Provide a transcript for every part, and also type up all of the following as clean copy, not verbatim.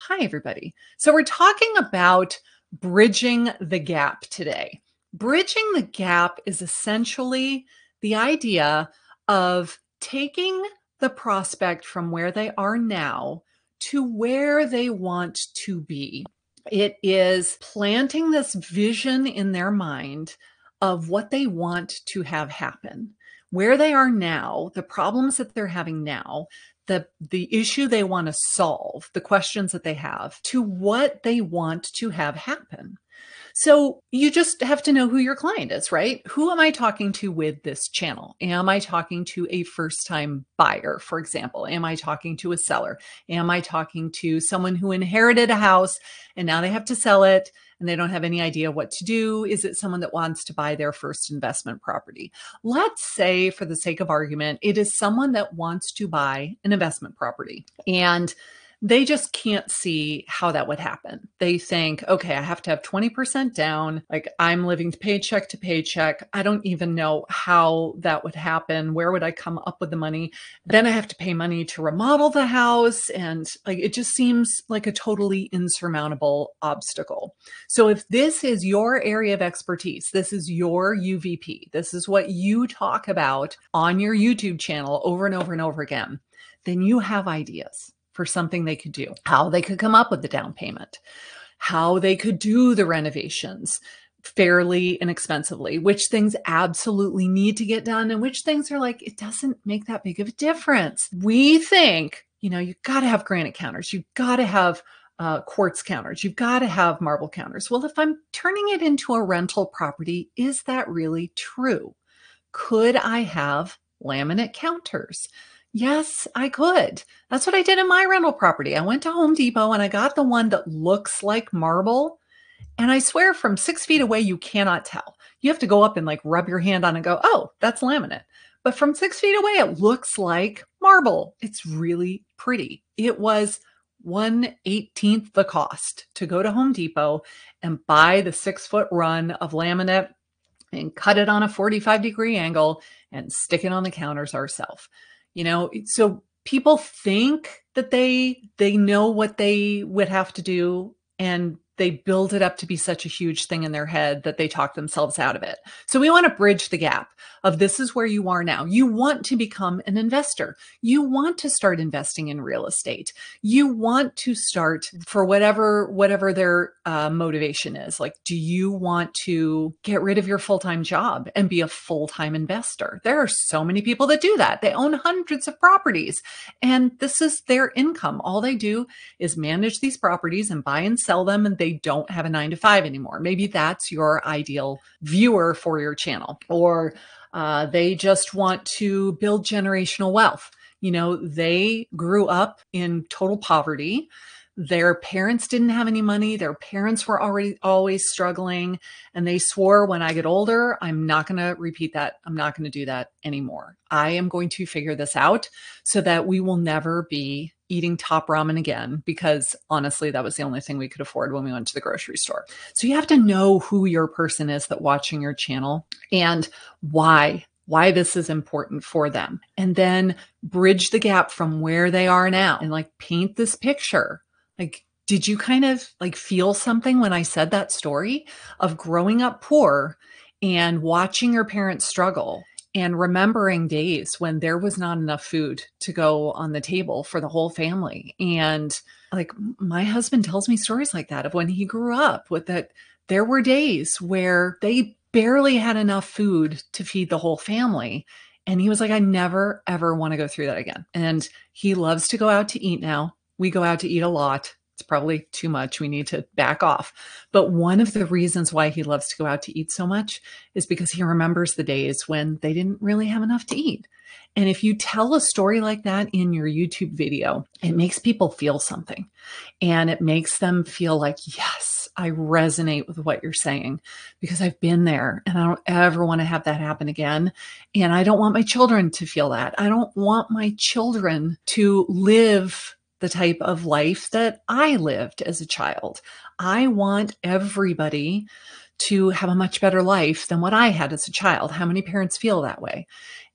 Hi, everybody. So, we're talking about bridging the gap today. Bridging the gap is essentially the idea of taking the prospect from where they are now to where they want to be. It is planting this vision in their mind of what they want to have happen. Where they are now, the problems that they're having now, the issue they want to solve, the questions that they have, to what they want to have happen. So you just have to know who your client is, right? Who am I talking to with this channel? Am I talking to a first-time buyer, for example? Am I talking to a seller? Am I talking to someone who inherited a house and now they have to sell it and they don't have any idea what to do? Is it someone that wants to buy their first investment property? Let's say, for the sake of argument, it is someone that wants to buy an investment property and they just can't see how that would happen. They think, okay, I have to have 20% down. Like, I'm living paycheck to paycheck. I don't even know how that would happen. Where would I come up with the money? Then I have to pay money to remodel the house. And like, it just seems like a totally insurmountable obstacle. So if this is your area of expertise, this is your UVP, this is what you talk about on your YouTube channel over and over and over again, then you have ideas for something they could do, how they could come up with the down payment, how they could do the renovations fairly inexpensively, which things absolutely need to get done and which things are like, it doesn't make that big of a difference. We think, you've got to have granite counters. You've got to have quartz counters. You've got to have marble counters. Well, if I'm turning it into a rental property, is that really true? Could I have laminate counters? Yes, I could. That's what I did in my rental property. I went to Home Depot and I got the one that looks like marble. And I swear from 6 feet away, you cannot tell. You have to go up and like rub your hand on and go, oh, that's laminate. But from 6 feet away, it looks like marble. It's really pretty. It was 1/18 the cost to go to Home Depot and buy the 6-foot run of laminate and cut it on a 45-degree angle and stick it on the counters ourselves. So people think that they know what they would have to do, and they build it up to be such a huge thing in their head that they talk themselves out of it. So we want to bridge the gap of this is where you are now. You want to become an investor. You want to start investing in real estate. You want to start for whatever their motivation is. Like, do you want to get rid of your full-time job and be a full-time investor? There are so many people that do that. They own hundreds of properties and this is their income. All they do is manage these properties and buy and sell them, and they don't have a 9-to-5 anymore. Maybe that's your ideal viewer for your channel. Or they just want to build generational wealth. They grew up in total poverty. Their parents didn't have any money. Their parents were always struggling. And they swore, when I get older, I'm not going to repeat that. I'm not going to do that anymore. I am going to figure this out so that we will never be eating top ramen again, because honestly, that was the only thing we could afford when we went to the grocery store. So you have to know who your person is that's watching your channel and why this is important for them. And then bridge the gap from where they are now and like paint this picture. Like, did you kind of like feel something when I said that story of growing up poor and watching your parents struggle and remembering days when there was not enough food to go on the table for the whole family? And like, my husband tells me stories like that of when he grew up with that. There were days where they barely had enough food to feed the whole family. And he was like, I never, ever want to go through that again. And he loves to go out to eat now. We go out to eat a lot. It's probably too much. We need to back off. But one of the reasons why he loves to go out to eat so much is because he remembers the days when they didn't really have enough to eat. And if you tell a story like that in your YouTube video, it makes people feel something. And it makes them feel like, yes, I resonate with what you're saying because I've been there and I don't ever want to have that happen again. And I don't want my children to feel that. I don't want my children to live the type of life that I lived as a child. I want everybody to have a much better life than what I had as a child. How many parents feel that way?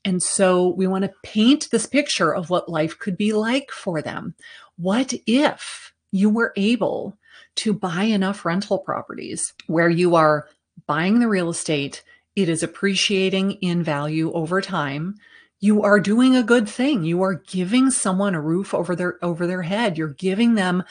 And so we want to paint this picture of what life could be like for them. What if you were able to buy enough rental properties where you are buying the real estate, it is appreciating in value over time. You are doing a good thing. You are giving someone a roof over their head. You're giving them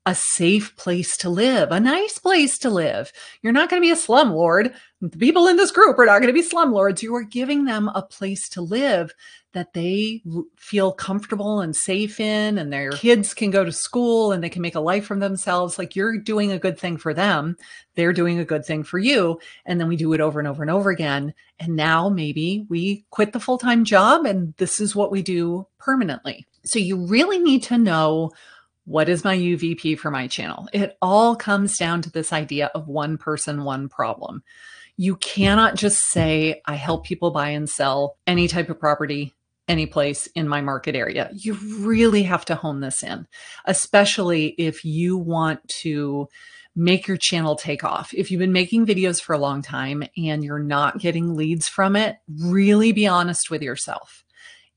a safe place to live, a nice place to live. You're not going to be a slumlord. The people in this group are not going to be slumlords. You are giving them a place to live that they feel comfortable and safe in, and their kids can go to school and they can make a life for themselves. Like, you're doing a good thing for them. They're doing a good thing for you. And then we do it over and over and over again. And now maybe we quit the full-time job and this is what we do permanently. So you really need to know, what is my UVP for my channel? It all comes down to this idea of one person, one problem. You cannot just say, I help people buy and sell any type of property, any place in my market area. You really have to hone this in, especially if you want to make your channel take off. If you've been making videos for a long time and you're not getting leads from it, really be honest with yourself.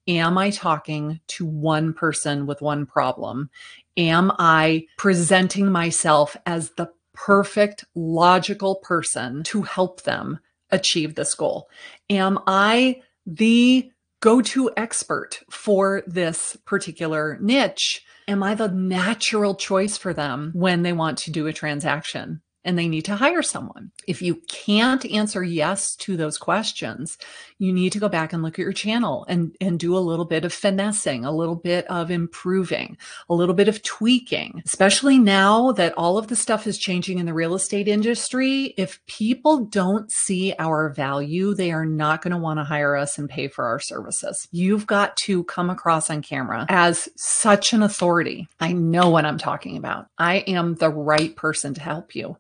Am I talking to one person with one problem? Am I presenting myself as the perfect, logical person to help them achieve this goal? Am I the go-to expert for this particular niche? Am I the natural choice for them when they want to do a transaction and they need to hire someone? If you can't answer yes to those questions, you need to go back and look at your channel and do a little bit of finessing, a little bit of improving, a little bit of tweaking, especially now that all of the stuff is changing in the real estate industry. If people don't see our value, they are not going to want to hire us and pay for our services. You've got to come across on camera as such an authority. I know what I'm talking about. I am the right person to help you.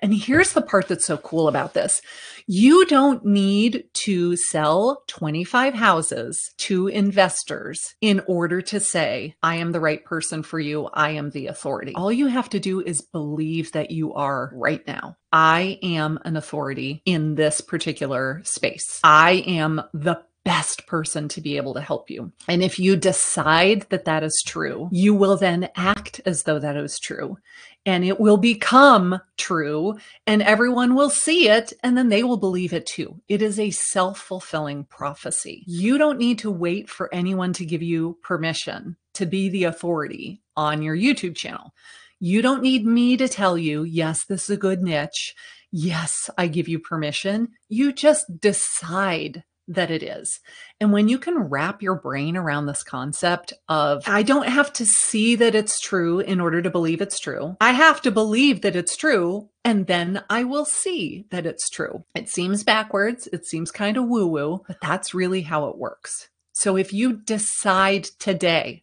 And here's the part that's so cool about this. You don't need to sell 25 houses to investors in order to say, I am the right person for you. I am the authority. All you have to do is believe that you are right now. I am an authority in this particular space. I am the best person to be able to help you. And if you decide that that is true, you will then act as though that is true. And it will become true, and everyone will see it, and then they will believe it too. It is a self-fulfilling prophecy. You don't need to wait for anyone to give you permission to be the authority on your YouTube channel. You don't need me to tell you, yes, this is a good niche. Yes, I give you permission. You just decide that it is. And when you can wrap your brain around this concept of, I don't have to see that it's true in order to believe it's true. I have to believe that it's true, and then I will see that it's true. It seems backwards. It seems kind of woo-woo, but that's really how it works. So if you decide today,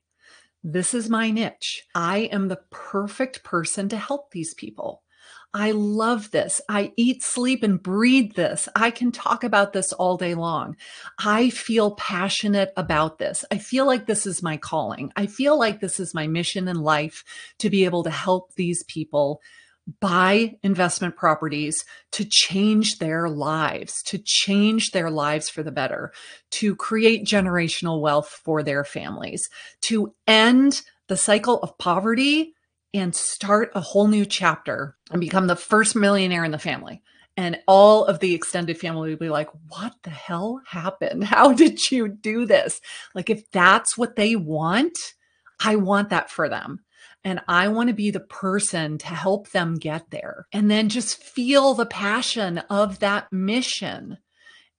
this is my niche, I am the perfect person to help these people. I love this. I eat, sleep, and breathe this. I can talk about this all day long. I feel passionate about this. I feel like this is my calling. I feel like this is my mission in life, to be able to help these people buy investment properties to change their lives, for the better, to create generational wealth for their families, to end the cycle of poverty and start a whole new chapter and become the first millionaire in the family. And all of the extended family will be like, what the hell happened? How did you do this? Like, if that's what they want, I want that for them. And I want to be the person to help them get there. And then just feel the passion of that mission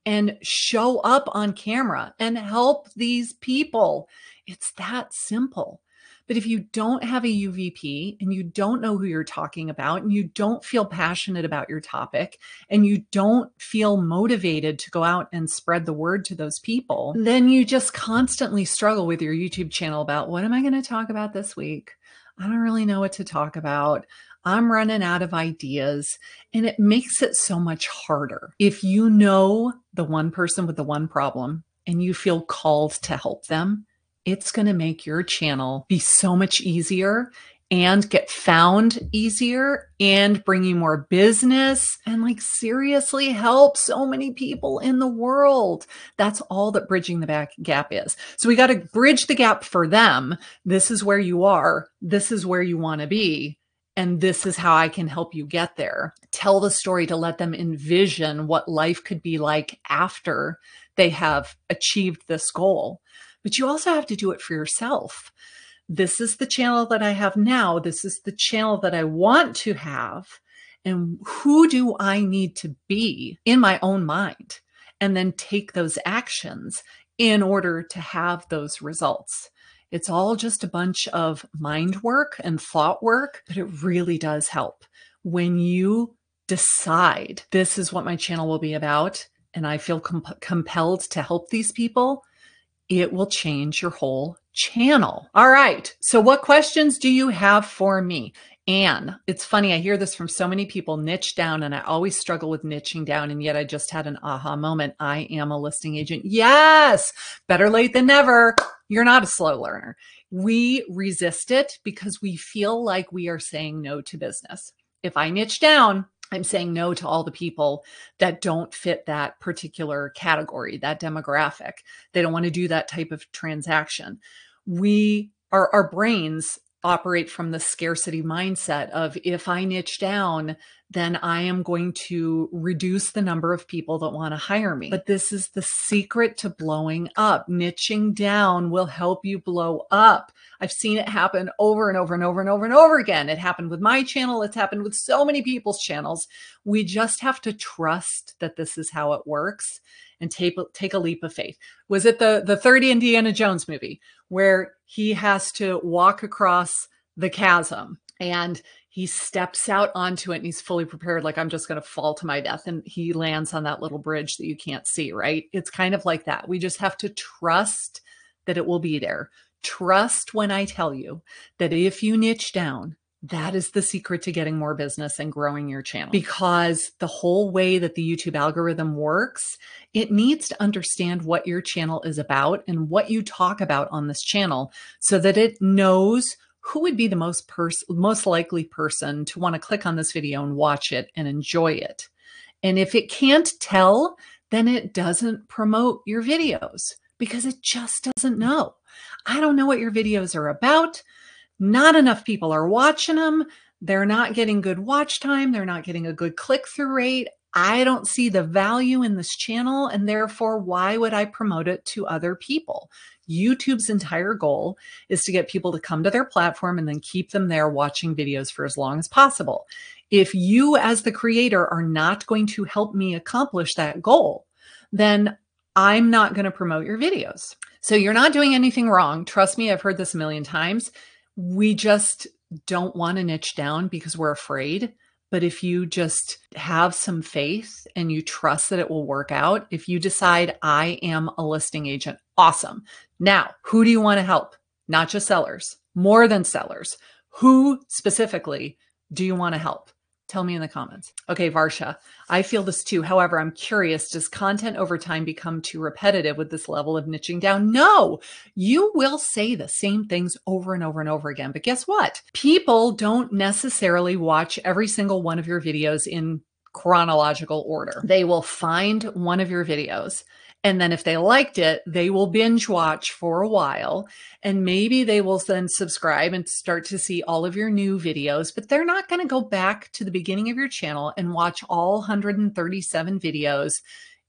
and show up on camera and help these people. It's that simple. But if you don't have a UVP and you don't know who you're talking about, and you don't feel passionate about your topic, and you don't feel motivated to go out and spread the word to those people, then you just constantly struggle with your YouTube channel about, what am I going to talk about this week? I don't really know what to talk about. I'm running out of ideas, and it makes it so much harder. If you know the one person with the one problem and you feel called to help them, it's going to make your channel be so much easier, and get found easier and bring you more business and like seriously help so many people in the world. That's all that bridging the gap is. So we got to bridge the gap for them. This is where you are. This is where you want to be. And this is how I can help you get there. Tell the story to let them envision what life could be like after they have achieved this goal. But you also have to do it for yourself. This is the channel that I have now. This is the channel that I want to have. And who do I need to be in my own mind? And then take those actions in order to have those results. It's all just a bunch of mind work and thought work, but it really does help. When you decide this is what my channel will be about, and I feel compelled to help these people, it will change your whole channel. All right. So what questions do you have for me? Anne, it's funny. I hear this from so many people, niche down, and I always struggle with niching down. And yet I just had an aha moment. I am a listing agent. Yes. Better late than never. You're not a slow learner. We resist it because we feel like we are saying no to business. If I niche down, I'm saying no to all the people that don't fit that particular category, that demographic. They don't want to do that type of transaction. Our brains operate from the scarcity mindset of if I niche down, then I am going to reduce the number of people that want to hire me. But this is the secret to blowing up. Niching down will help you blow up. I've seen it happen over and over and over and over and over again. It happened with my channel. It's happened with so many people's channels. We just have to trust that this is how it works and take a leap of faith. Was it the third Indiana Jones movie where he has to walk across the chasm and he steps out onto it and he's fully prepared, like I'm just going to fall to my death, and he lands on that little bridge that you can't see, right? It's kind of like that. We just have to trust that it will be there. Trust when I tell you that if you niche down, that is the secret to getting more business and growing your channel. Because the whole way that the YouTube algorithm works, it needs to understand what your channel is about and what you talk about on this channel so that it knows who would be the most likely person to want to click on this video and watch it and enjoy it. And if it can't tell, then it doesn't promote your videos because it just doesn't know. I don't know what your videos are about. Not enough people are watching them. They're not getting good watch time. They're not getting a good click-through rate. I don't see the value in this channel, and therefore, why would I promote it to other people? YouTube's entire goal is to get people to come to their platform and then keep them there watching videos for as long as possible. If you as the creator are not going to help me accomplish that goal, then I'm not going to promote your videos. So you're not doing anything wrong. Trust me, I've heard this a million times. We just don't want to niche down because we're afraid. But if you just have some faith and you trust that it will work out, if you decide I am a listing agent, awesome. Now, who do you want to help? Not just sellers, more than sellers. Who specifically do you want to help? Tell me in the comments. Okay, Varsha, I feel this too. However, I'm curious, does content over time become too repetitive with this level of niching down? No, you will say the same things over and over and over again. But guess what? People don't necessarily watch every single one of your videos in chronological order. They will find one of your videos, and then if they liked it, they will binge watch for a while, and maybe they will then subscribe and start to see all of your new videos, but they're not going to go back to the beginning of your channel and watch all 137 videos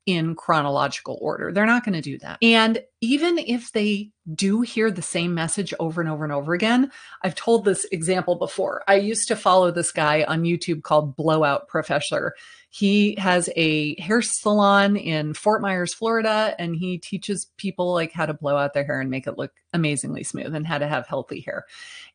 in chronological order. They're not going to do that. And even if they do hear the same message over and over and over again, I've told this example before. I used to follow this guy on YouTube called Blowout Professor. He has a hair salon in Fort Myers, Florida, and he teaches people like how to blow out their hair and make it look amazingly smooth and how to have healthy hair.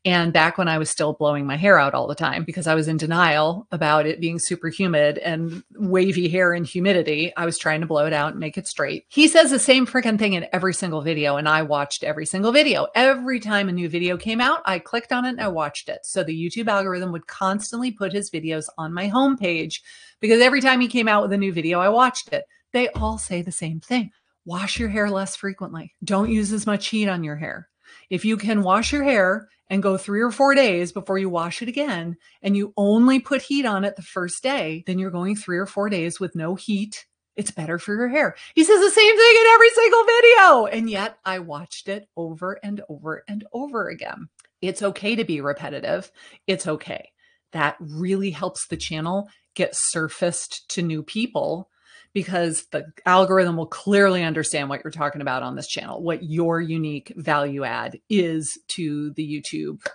And back when I was still blowing my hair out all the time because I was in denial about it being super humid and wavy hair and humidity, I was trying to blow it out and make it straight. He says the same freaking thing in every single video, and I watched every single video. Every time a new video came out, I clicked on it and I watched it. So the YouTube algorithm would constantly put his videos on my homepage because every time he came out with a new video, I watched it. They all say the same thing. Wash your hair less frequently. Don't use as much heat on your hair. If you can wash your hair and go 3 or 4 days before you wash it again, and you only put heat on it the first day, then you're going 3 or 4 days with no heat. It's better for your hair. He says the same thing in every single video. And yet I watched it over and over and over again. It's okay to be repetitive. It's okay. That really helps the channel get surfaced to new people, because the algorithm will clearly understand what you're talking about on this channel, what your unique value add is to the YouTube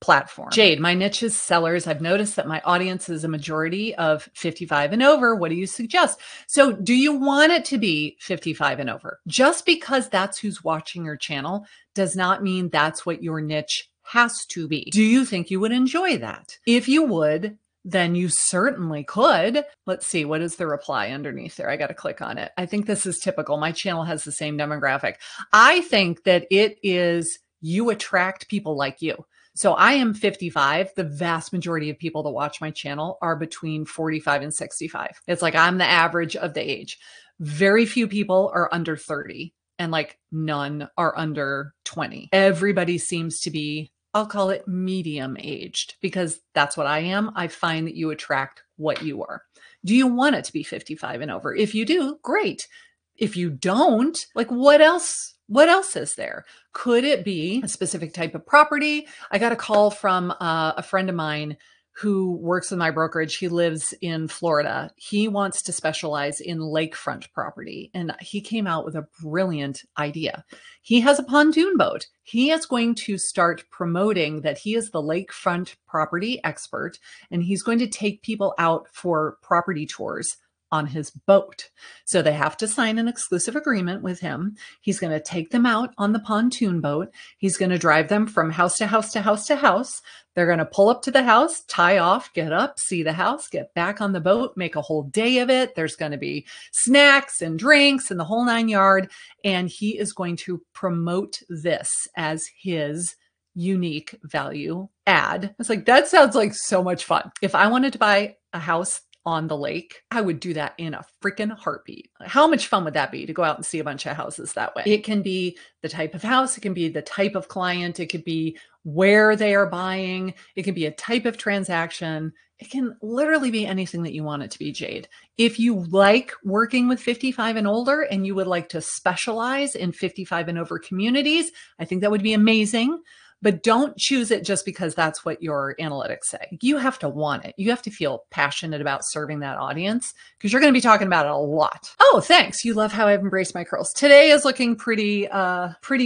platform. Jade, my niche is sellers. I've noticed that my audience is a majority of 55 and over. What do you suggest? So do you want it to be 55 and over? Just because that's who's watching your channel does not mean that's what your niche has to be. Do you think you would enjoy that? If you would, then you certainly could. Let's see, what is the reply underneath there? I got to click on it. I think this is typical. My channel has the same demographic. I think that it is, you attract people like you. So I am 55. The vast majority of people that watch my channel are between 45 and 65. It's like I'm the average of the age. Very few people are under 30, and like none are under 20. Everybody seems to be, I'll call it medium aged, because that's what I am. I find that you attract what you are. Do you want it to be 55 and over? If you do, great. If you don't, like what else? What else is there? Could it be a specific type of property? I got a call from a friend of mine who works with my brokerage. He lives in Florida. He wants to specialize in lakefront property. And he came out with a brilliant idea. He has a pontoon boat. He is going to start promoting that he is the lakefront property expert, and he's going to take people out for property tours on his boat. So they have to sign an exclusive agreement with him. He's going to take them out on the pontoon boat. He's going to drive them from house to house to house to house. They're going to pull up to the house, tie off, get up, see the house, get back on the boat, make a whole day of it. There's going to be snacks and drinks and the whole 9 yards. And he is going to promote this as his unique value add. It's like, that sounds like so much fun. If I wanted to buy a house on the lake, I would do that in a freaking heartbeat. How much fun would that be to go out and see a bunch of houses that way? It can be the type of house. It can be the type of client. It could be where they are buying. It can be a type of transaction. It can literally be anything that you want it to be, Jade. If you like working with 55 and older and you would like to specialize in 55 and over communities, I think that would be amazing. But don't choose it just because that's what your analytics say. You have to want it. You have to feel passionate about serving that audience, because you're going to be talking about it a lot. Oh, thanks. You love how I've embraced my curls. Today is looking pretty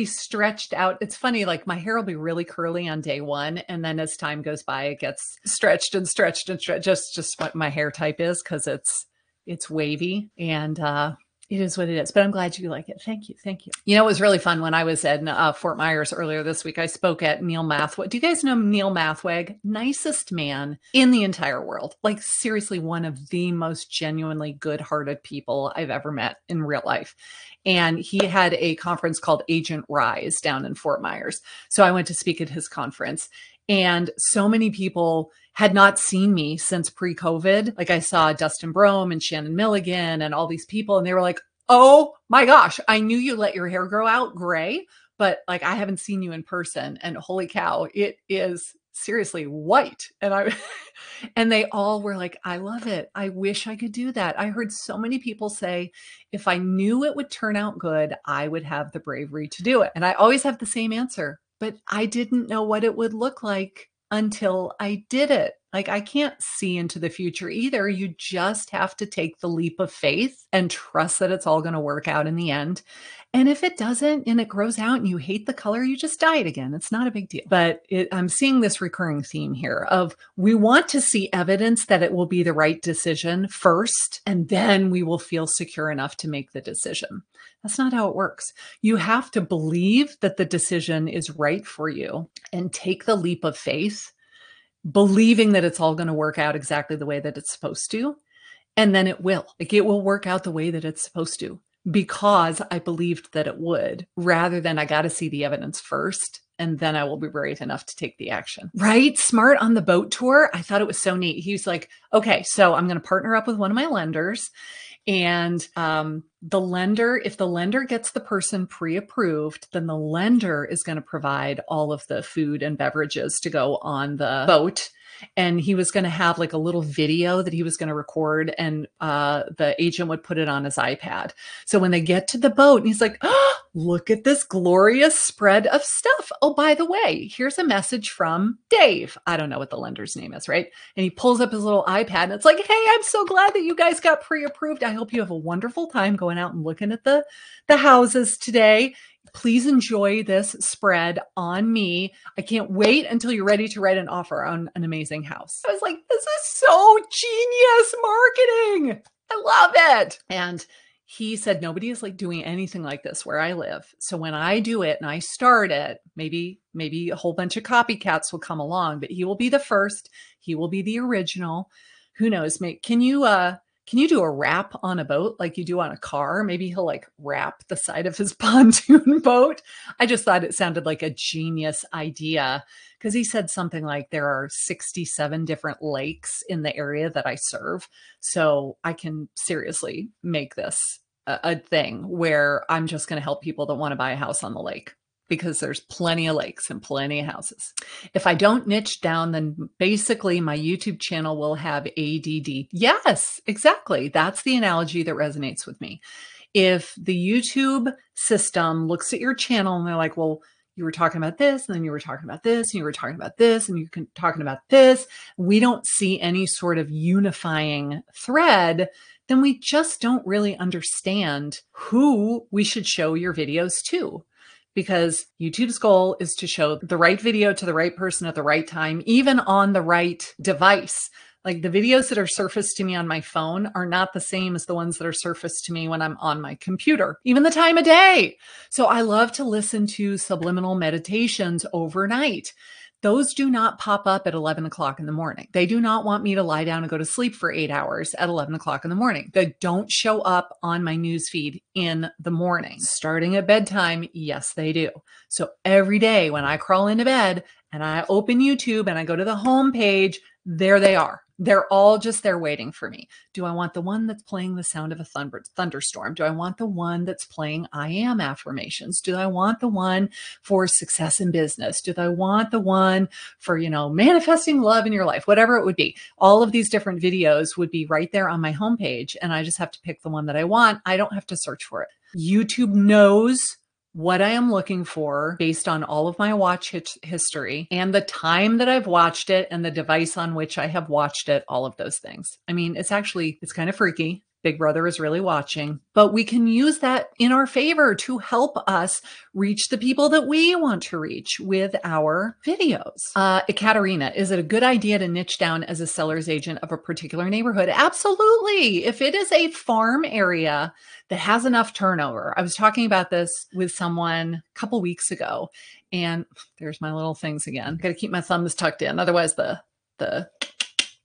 stretched out. It's funny, like my hair will be really curly on day one. And then as time goes by, it gets stretched and stretched and stretched. Just what my hair type is, because it's wavy, and it is what it is, but I'm glad you like it. Thank you. Thank you. You know, it was really fun when I was in Fort Myers earlier this week. I spoke at Neil Mathweg. Do you guys know Neil Mathweg? Nicest man in the entire world. Like seriously, one of the most genuinely good-hearted people I've ever met in real life. And he had a conference called Agent Rise down in Fort Myers. So I went to speak at his conference, and so many people had not seen me since pre-COVID. Like I saw Dustin Brome and Shannon Milligan and all these people, and they were like, oh my gosh, I knew you let your hair grow out gray, but like I haven't seen you in person, and holy cow, it is seriously white. And and they all were like, I love it. I wish I could do that. I heard so many people say, if I knew it would turn out good, I would have the bravery to do it. And I always have the same answer, but I didn't know what it would look like until I did it. Like I can't see into the future either. You just have to take the leap of faith and trust that it's all going to work out in the end. And if it doesn't and it grows out and you hate the color, you just dye it again. It's not a big deal. But I'm seeing this recurring theme here of we want to see evidence that it will be the right decision first, and then we will feel secure enough to make the decision. That's not how it works. You have to believe that the decision is right for you and take the leap of faith, believing that it's all going to work out exactly the way that it's supposed to. And then it will. Like it will work out the way that it's supposed to, because I believed that it would, rather than I got to see the evidence first and then I will be brave enough to take the action. Right? Smart on the boat tour. I thought it was so neat. He was like, okay, so I'm going to partner up with one of my lenders, And the lender, if the lender gets the person pre-approved, then the lender is going to provide all of the food and beverages to go on the boat. And he was going to have like a little video that he was going to record, and the agent would put it on his iPad. So when they get to the boat, and he's like, oh, look at this glorious spread of stuff. Oh, by the way, here's a message from Dave. I don't know what the lender's name is, right? And he pulls up his little iPad and it's like, hey, I'm so glad that you guys got pre-approved. I hope you have a wonderful time going out and looking at the houses today. Please enjoy this spread on me. I can't wait until you're ready to write an offer on an amazing house. I was like, this is so genius marketing. I love it. And he said, nobody is like doing anything like this where I live. So when I do it and I start it, maybe a whole bunch of copycats will come along, but he will be the first. He will be the original. Who knows? Can you do a wrap on a boat like you do on a car? Maybe he'll like wrap the side of his pontoon boat. I just thought it sounded like a genius idea, because he said something like there are 67 different lakes in the area that I serve. So I can seriously make this a thing where I'm just going to help people that want to buy a house on the lake, because there's plenty of lakes and plenty of houses. If I don't niche down, then basically my YouTube channel will have ADD. Yes, exactly. That's the analogy that resonates with me. If the YouTube system looks at your channel and they're like, well, you were talking about this, and then you were talking about this, and you were talking about this, and you're talking about this, we don't see any sort of unifying thread, then we just don't really understand who we should show your videos to. Because YouTube's goal is to show the right video to the right person at the right time, even on the right device. Like the videos that are surfaced to me on my phone are not the same as the ones that are surfaced to me when I'm on my computer, even the time of day. So I love to listen to subliminal meditations overnight. Those do not pop up at 11 o'clock in the morning. They do not want me to lie down and go to sleep for 8 hours at 11 o'clock in the morning. They don't show up on my newsfeed in the morning. Starting at bedtime, yes, they do. So every day when I crawl into bed and I open YouTube and I go to the home page, there they are. They're all just there waiting for me. Do I want the one that's playing the sound of a thunderstorm? Do I want the one that's playing I am affirmations? Do I want the one for success in business? Do I want the one for, manifesting love in your life? Whatever it would be. All of these different videos would be right there on my homepage, and I just have to pick the one that I want. I don't have to search for it. YouTube knows what I am looking for based on all of my watch history and the time that I've watched it and the device on which I have watched it, all of those things. I mean, it's kind of freaky. Big Brother is really watching, but we can use that in our favor to help us reach the people that we want to reach with our videos. Katerina, is it a good idea to niche down as a seller's agent of a particular neighborhood? Absolutely. If it is a farm area that has enough turnover. I was talking about this with someone a couple weeks ago, and there's my little things again. Got to keep my thumbs tucked in. Otherwise the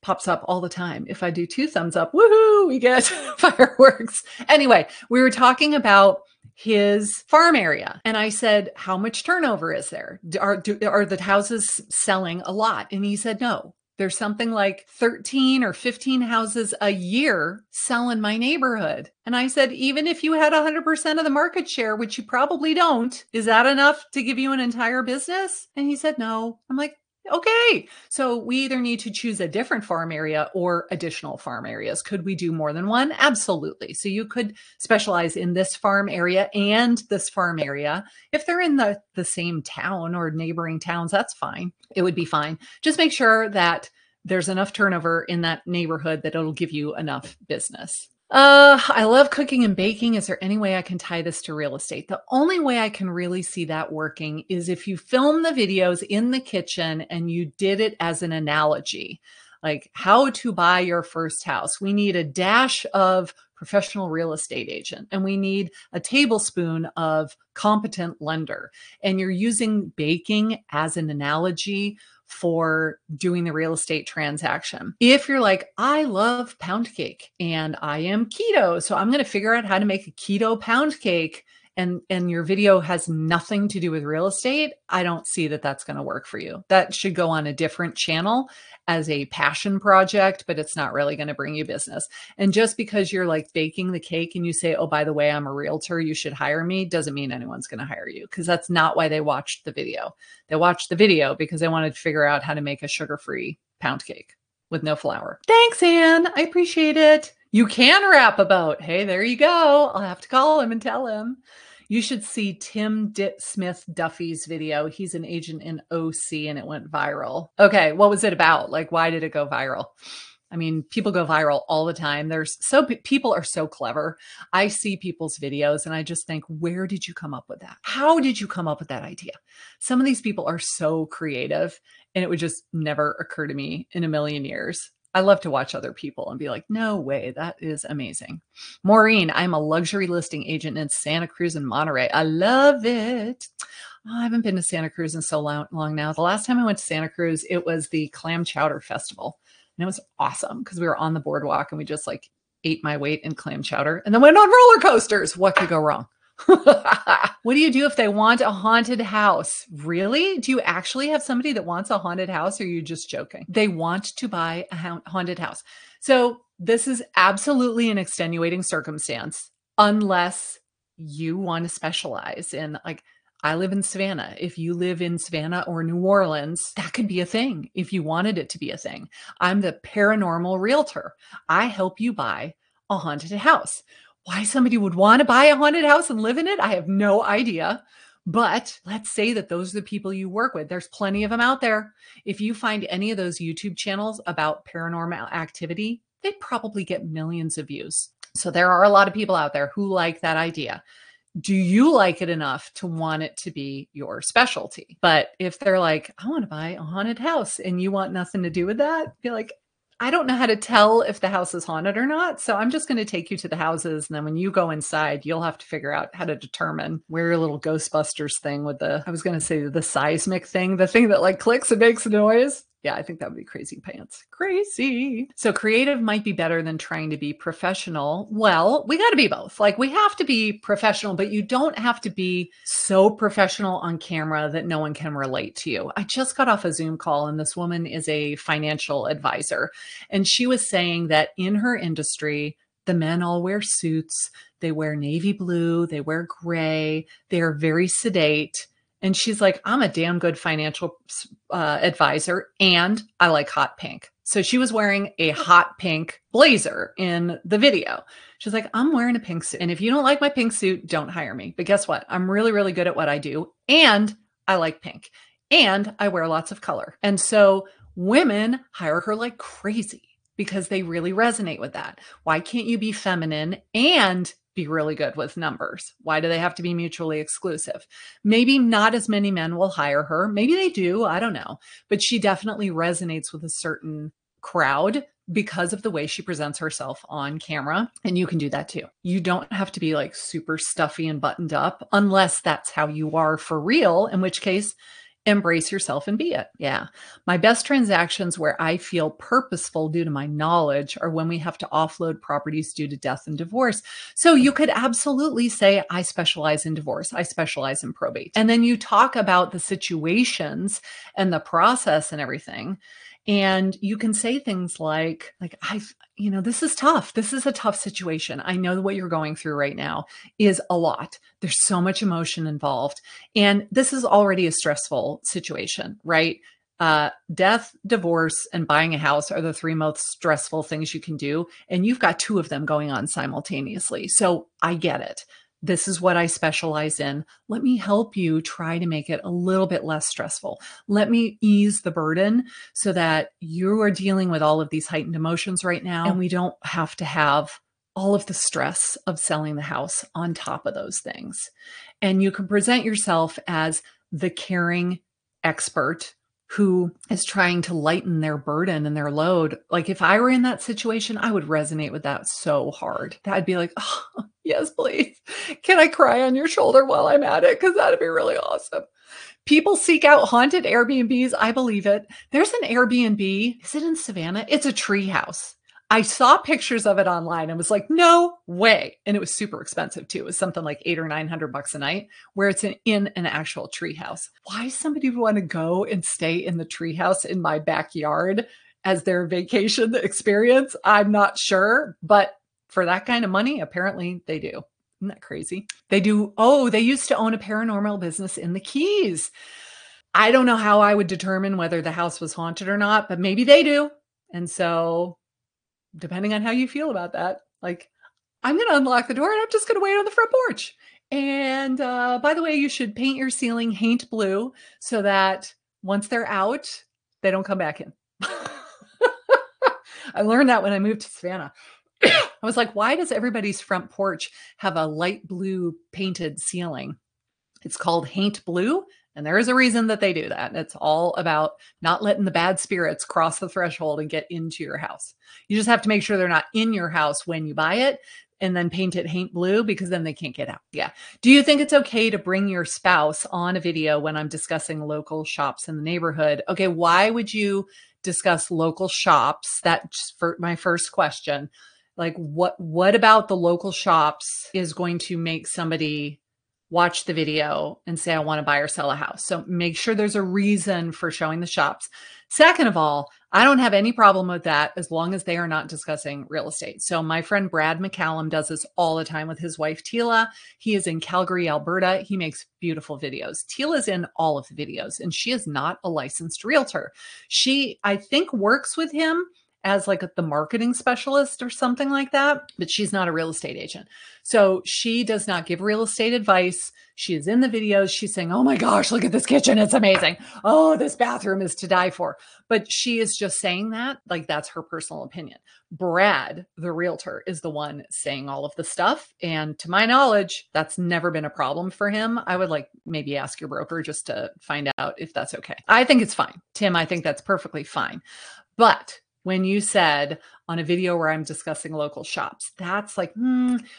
pops up all the time. If I do 2 thumbs up, woohoo, we get fireworks. Anyway, we were talking about his farm area. And I said, how much turnover is there? Are the houses selling a lot? And he said, no. There's something like 13 or 15 houses a year sell in my neighborhood. And I said, even if you had 100% of the market share, which you probably don't, is that enough to give you an entire business? And he said, no. I'm like, okay. So we either need to choose a different farm area or additional farm areas. Could we do more than one? Absolutely. So you could specialize in this farm area and this farm area. If they're in the same town or neighboring towns, that's fine. It would be fine. Just make sure that there's enough turnover in that neighborhood that it'll give you enough business. I love cooking and baking. Is there any way I can tie this to real estate? The only way I can really see that working is if you film the videos in the kitchen and you did it as an analogy, like how to buy your first house. We need a dash of professional real estate agent, and we need a tablespoon of competent lender. And you're using baking as an analogy for doing the real estate transaction. If you're like, I love pound cake and I am keto, so I'm going to figure out how to make a keto pound cake and your video has nothing to do with real estate, I don't see that that's going to work for you. That should go on a different channel as a passion project, but it's not really going to bring you business. And just because you're like baking the cake and you say, oh, by the way, I'm a realtor, you should hire me, doesn't mean anyone's going to hire you, because that's not why they watched the video. They watched the video because they wanted to figure out how to make a sugar-free pound cake with no flour. Thanks, Anne. I appreciate it. You can rap about, hey, there you go. I'll have to call him and tell him. You should see Tim Smith Duffy's video. He's an agent in OC and it went viral. Okay, what was it about? Like, why did it go viral? I mean, people go viral all the time. People are so clever. I see people's videos and I just think, where did you come up with that? How did you come up with that idea? Some of these people are so creative and it would just never occur to me in a million years. I love to watch other people and be like, no way, that is amazing. Maureen, I'm a luxury listing agent in Santa Cruz and Monterey. I love it. Oh, I haven't been to Santa Cruz in so long now. The last time I went to Santa Cruz, it was the Clam Chowder Festival. And it was awesome because we were on the boardwalk and we just like ate my weight in clam chowder and then went on roller coasters. What could go wrong? What do you do if they want a haunted house? Really? Do you actually have somebody that wants a haunted house or are you just joking? They want to buy a haunted house. So this is absolutely an extenuating circumstance unless you want to specialize in, like, I live in Savannah. If you live in Savannah or New Orleans, that could be a thing if you wanted it to be a thing. I'm the paranormal realtor. I help you buy a haunted house. Why somebody would want to buy a haunted house and live in it, I have no idea. But let's say that those are the people you work with. There's plenty of them out there. If you find any of those YouTube channels about paranormal activity, they probably get millions of views. So there are a lot of people out there who like that idea. Do you like it enough to want it to be your specialty? But if they're like, I want to buy a haunted house and you want nothing to do with that, be like, I don't know how to tell if the house is haunted or not. So I'm just going to take you to the houses. And then when you go inside, you'll have to figure out how to determine where your little Ghostbusters thing with I was going to say the seismic thing, the thing that like clicks and makes a noise. Yeah, I think that would be crazy pants. Crazy. So creative might be better than trying to be professional. Well, we got to be both. Like, we have to be professional, but you don't have to be so professional on camera that no one can relate to you. I just got off a Zoom call and this woman is a financial advisor. And she was saying that in her industry, the men all wear suits. They wear navy blue. They wear gray. They are very sedate. And she's like, I'm a damn good financial advisor and I like hot pink. So she was wearing a hot pink blazer in the video. She's like, I'm wearing a pink suit. And if you don't like my pink suit, don't hire me. But guess what? I'm really, really good at what I do. And I like pink. And I wear lots of color. And so women hire her like crazy because they really resonate with that. Why can't you be feminine and be really good with numbers? Why do they have to be mutually exclusive? Maybe not as many men will hire her. Maybe they do. I don't know. But she definitely resonates with a certain crowd because of the way she presents herself on camera. And you can do that too. You don't have to be like super stuffy and buttoned up unless that's how you are for real, in which case, embrace yourself and be it. Yeah. My best transactions where I feel purposeful due to my knowledge are when we have to offload properties due to death and divorce. So you could absolutely say, I specialize in divorce. I specialize in probate. And then you talk about the situations and the process and everything. And you can say things like this is tough. This is a tough situation. I know what you're going through right now is a lot. There's so much emotion involved. And this is already a stressful situation, right? Death, divorce, and buying a house are the three most stressful things you can do. And you've got two of them going on simultaneously. So I get it. This is what I specialize in. Let me help you try to make it a little bit less stressful. Let me ease the burden so that you are dealing with all of these heightened emotions right now. And we don't have to have all of the stress of selling the house on top of those things. And you can present yourself as the caring expert who is trying to lighten their burden and their load. Like, if I were in that situation, I would resonate with that so hard. That'd be like, oh, yes, please. Can I cry on your shoulder while I'm at it? Because that'd be really awesome. People seek out haunted Airbnbs. I believe it. There's an Airbnb. Is it in Savannah? It's a tree house. I saw pictures of it online and was like, no way. And it was super expensive too. It was something like $800 or $900 a night, where it's in an actual treehouse. Why somebody would want to go and stay in the treehouse in my backyard as their vacation experience, I'm not sure. But for that kind of money, apparently they do. Isn't that crazy? They do. Oh, they used to own a paranormal business in the Keys. I don't know how I would determine whether the house was haunted or not, but maybe they do. And so depending on how you feel about that, like, I'm going to unlock the door and I'm just going to wait on the front porch. And by the way, you should paint your ceiling haint blue so that once they're out, they don't come back in. I learned that when I moved to Savannah. I was like, why does everybody's front porch have a light blue painted ceiling? It's called haint blue. And there is a reason that they do that. It's all about not letting the bad spirits cross the threshold and get into your house. You just have to make sure they're not in your house when you buy it, and then paint it haint blue, because then they can't get out. Yeah. Do you think it's okay to bring your spouse on a video when I'm discussing local shops in the neighborhood? Okay. Why would you discuss local shops? That's for my first question. Like, what about the local shops is going to make somebody watch the video and say, I want to buy or sell a house? So make sure there's a reason for showing the shops. Second of all, I don't have any problem with that as long as they are not discussing real estate. So my friend Brad McCallum does this all the time with his wife, Tila. He is in Calgary, Alberta. He makes beautiful videos. Tila's in all of the videos, and she is not a licensed realtor. She, I think, works with him as like the marketing specialist or something like that, but she's not a real estate agent. So she does not give real estate advice. She is in the videos. She's saying, oh my gosh, look at this kitchen. It's amazing. Oh, this bathroom is to die for. But she is just saying that, like, that's her personal opinion. Brad, the realtor, is the one saying all of the stuff. And to my knowledge, that's never been a problem for him. I would like maybe ask your broker just to find out if that's okay. I think it's fine. Tim, I think that's perfectly fine. But when you said on a video where I'm discussing local shops, that's like,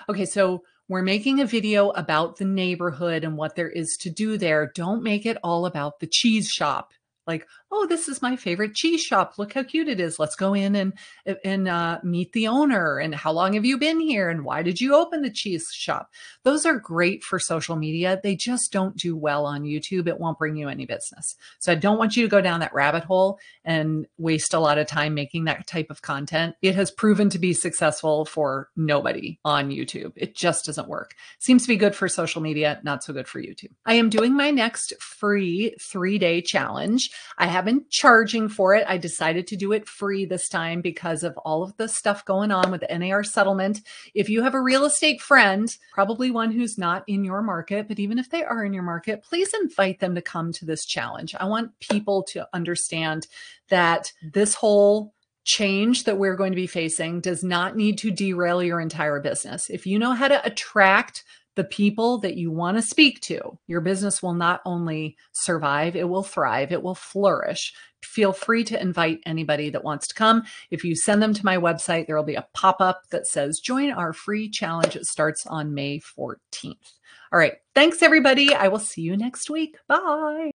okay, so we're making a video about the neighborhood and what there is to do there. Don't make it all about the cheese shop. Like, oh, this is my favorite cheese shop. Look how cute it is. Let's go in and meet the owner. And how long have you been here? And why did you open the cheese shop? Those are great for social media. They just don't do well on YouTube. It won't bring you any business. So I don't want you to go down that rabbit hole and waste a lot of time making that type of content. It has proven to be successful for nobody on YouTube. It just doesn't work. Seems to be good for social media, not so good for YouTube. I am doing my next free 3-day challenge. I have been charging for it. I decided to do it free this time because of all of the stuff going on with the NAR settlement. If you have a real estate friend, probably one who's not in your market, but even if they are in your market, please invite them to come to this challenge. I want people to understand that this whole change that we're going to be facing does not need to derail your entire business. If you know how to attract the people that you want to speak to, your business will not only survive, it will thrive, it will flourish. Feel free to invite anybody that wants to come. If you send them to my website, there will be a pop-up that says, join our free challenge. It starts on May 14th. All right. Thanks, everybody. I will see you next week. Bye.